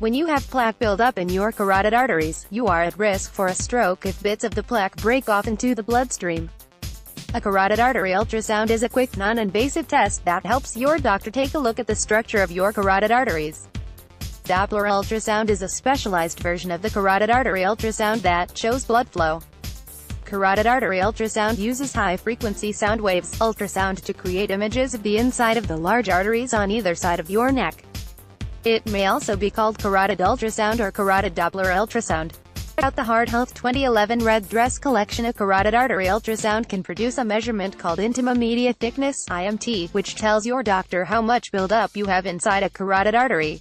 When you have plaque buildup in your carotid arteries, you are at risk for a stroke if bits of the plaque break off into the bloodstream. A carotid artery ultrasound is a quick, non-invasive test that helps your doctor take a look at the structure of your carotid arteries. Doppler ultrasound is a specialized version of the carotid artery ultrasound that shows blood flow. Carotid artery ultrasound uses high-frequency sound waves, ultrasound, to create images of the inside of the large arteries on either side of your neck. It may also be called carotid ultrasound or carotid Doppler ultrasound. Check out the Heart Health 2011 Red Dress collection. A carotid artery ultrasound can produce a measurement called intima media thickness, IMT, which tells your doctor how much buildup you have inside a carotid artery.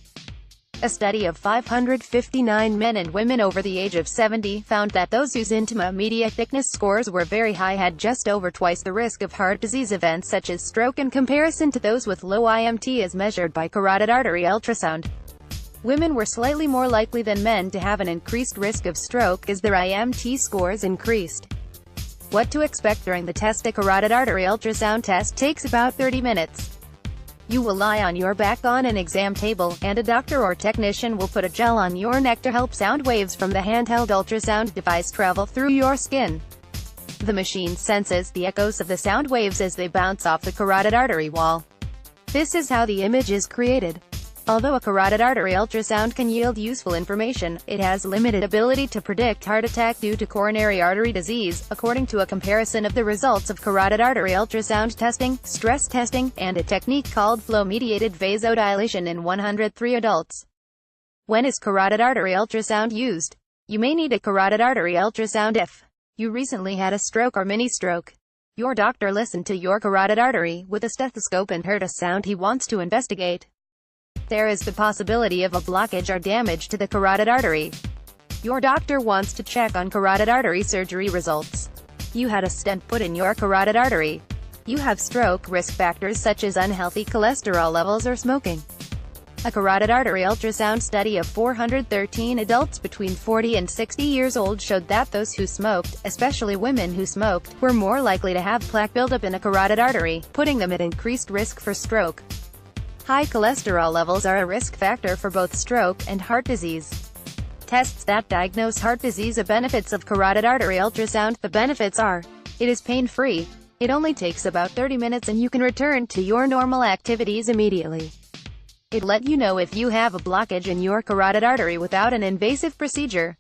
A study of 559 men and women over the age of 70 found that those whose intima media thickness scores were very high had just over twice the risk of heart disease events such as stroke in comparison to those with low IMT as measured by carotid artery ultrasound. Women were slightly more likely than men to have an increased risk of stroke as their IMT scores increased. What to expect during the test? A carotid artery ultrasound test takes about 30 minutes. You will lie on your back on an exam table, and a doctor or technician will put a gel on your neck to help sound waves from the handheld ultrasound device travel through your skin. The machine senses the echoes of the sound waves as they bounce off the carotid artery wall. This is how the image is created. Although a carotid artery ultrasound can yield useful information, it has limited ability to predict heart attack due to coronary artery disease, according to a comparison of the results of carotid artery ultrasound testing, stress testing, and a technique called flow-mediated vasodilation in 103 adults. When is carotid artery ultrasound used? You may need a carotid artery ultrasound if you recently had a stroke or mini-stroke. Your doctor listened to your carotid artery with a stethoscope and heard a sound he wants to investigate. There is the possibility of a blockage or damage to the carotid artery. Your doctor wants to check on carotid artery surgery results. You had a stent put in your carotid artery. You have stroke risk factors such as unhealthy cholesterol levels or smoking. A carotid artery ultrasound study of 413 adults between 40 and 60 years old showed that those who smoked, especially women who smoked, were more likely to have plaque buildup in a carotid artery, putting them at increased risk for stroke. High cholesterol levels are a risk factor for both stroke and heart disease. Tests that diagnose heart disease. The benefits of carotid artery ultrasound. The benefits are: it is pain-free. It only takes about 30 minutes and you can return to your normal activities immediately. It lets you know if you have a blockage in your carotid artery without an invasive procedure.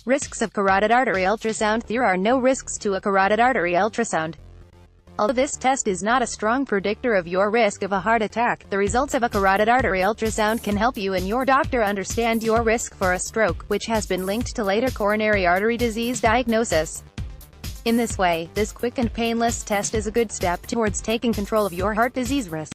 Risks of carotid artery ultrasound. There are no risks to a carotid artery ultrasound. Although this test is not a strong predictor of your risk of a heart attack, the results of a carotid artery ultrasound can help you and your doctor understand your risk for a stroke, which has been linked to later coronary artery disease diagnosis. In this way, this quick and painless test is a good step towards taking control of your heart disease risk.